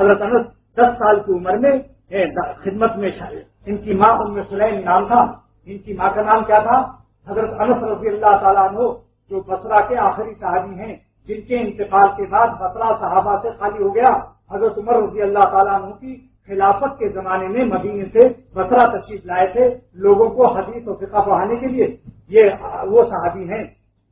حضرت انس 10 سال کی عمر میں خدمت میں ان کی ماں ام سلیم نام تھا. ان کی ماں کا نام کیا تھا؟ حضرت انس رضی اللہ تعالیٰ عنہ جو بصرہ کے آخری صحابی ہیں جن کے انتقال کے بعد بصرہ صحابہ سے خالی ہو گیا. حضرت عمر رضی اللہ تعالیٰ عنہ کی خلافت کے زمانے میں مدینے سے بصرہ تشریف لائے تھے لوگوں کو حدیث و فقہ پڑھانے کے لیے. یہ وہ صحابی ہیں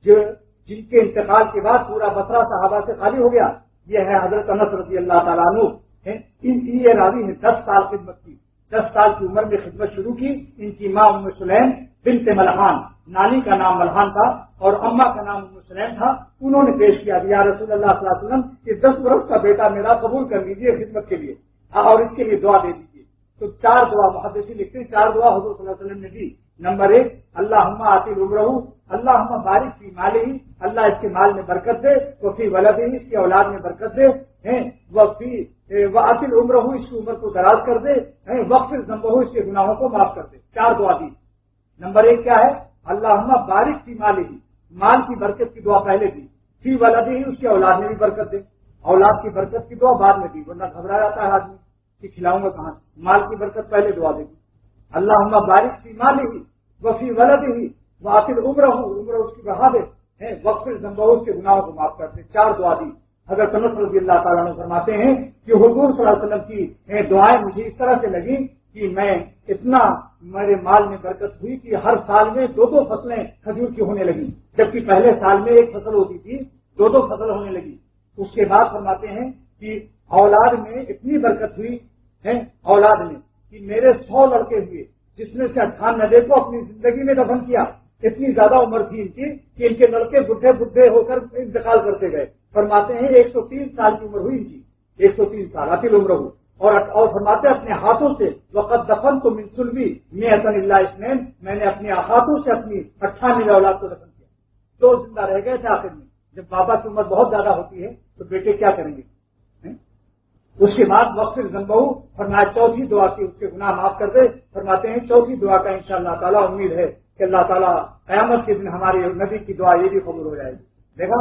جن کے انتقال کے بعد پورا بصرہ صحابہ سے خالی ہو گیا. یہ ہے حضرت انس رضی اللہ تعالیٰ عنہ. ان کی یہ راوی ہے 10 سال خدمت کی. 10 سال کی عمر میں خدمت شروع کی. ان کی ماں ام سلیم بنت ملحان، نانی کا نام ملحان تھا اور اماں کا نام ام سلیم تھا. انہوں نے پیش کیا یا رسول اللہ صلی اللہ علیہ وسلم کہ 10 برس کا بیٹا میرا قبول کر لیجیے خدمت کے لیے اور اس کے لیے دعا دے دیجیے. تو 4 دعا محدثین لکھتے ہیں 4 دعا حضور صلی اللہ علیہ وسلم نے دی. نمبر 1 اللہم آتی عمرہ، اللہم بارک فی مالہ، اللہ اس کے مال میں برکت دے، وفی ولدہ، اس کی اولاد میں برکت دے، وفی وآتل عمرہ، اس کی عمر کو دراز کر دے، وغفر ذنبہ، اس کے گناہوں کو معاف کر دے. 4 دعا دی. نمبر 1 کیا ہے؟ اللہم بارک فی مالہ، مال کی برکت کی دعا پہلے دی. فی ولدہ، اس کی اولاد میں بھی برکت دے. اولاد کی برکت کی دعا بعد میں دی، ورنہ گھبرا جاتا ہے آدمی کہ کھلاؤں گا کہاں سے. مال کی برکت پہلے دعا دے دی. اللہم بارک فی مالہ وفی ولدہ وآتل عمرہ، عمرہ اس کی بڑھا دے، وغفر ذنبہ، اس کے گناہوں کو معاف کر دے. 4 دعا دی. حضرت انس رضی اللہ تعالیٰ عنہ فرماتے ہیں کہ حضور صلی اللہ علیہ وسلم کی دعائیں مجھے اس طرح سے لگی کہ میں اتنا میرے مال میں برکت ہوئی کہ ہر سال میں 2 فصلیں کھجور کی ہونے لگی، جبکہ پہلے سال میں 1 فصل ہوتی تھی، 2 فصل ہونے لگی. اس کے بعد فرماتے ہیں کہ اولاد میں اتنی برکت ہوئی ہے اولاد میں کہ میرے 100 لڑکے ہوئے جس میں سے 98 کو اپنی زندگی میں دفن کیا. اتنی زیادہ عمر تھی ان کی کہ ان کے لڑکے بڈھے ہو کر انتقال کرتے گئے. فرماتے ہیں 103 سال کی عمر ہوئی ان کی، 103 سال عقل عمر ہوئی. اور فرماتے ہیں اپنے ہاتھوں سے وقت دفن تو من سلبی میتن اللہ اسنین، میں نے اپنے ہاتھوں سے اپنی 98 اولاد کو دفن کیا. 2 زندہ رہ گئے تھے آخر میں. جب بابا کی عمر بہت زیادہ ہوتی ہے تو بیٹے کیا کریں گے؟ اس کے بعد وقت ذنبہ، فرمایا 4تھی دعا کی اس کے گناہ معاف کر دے. فرماتے ہیں 4تھی دعا کا انشاءاللہ تعالیٰ امید ہے کہ اللہ تعالیٰ قیامت کے دن ہماری نبی کی دعا یہ بھی قبول ہو جائے گی. دیکھا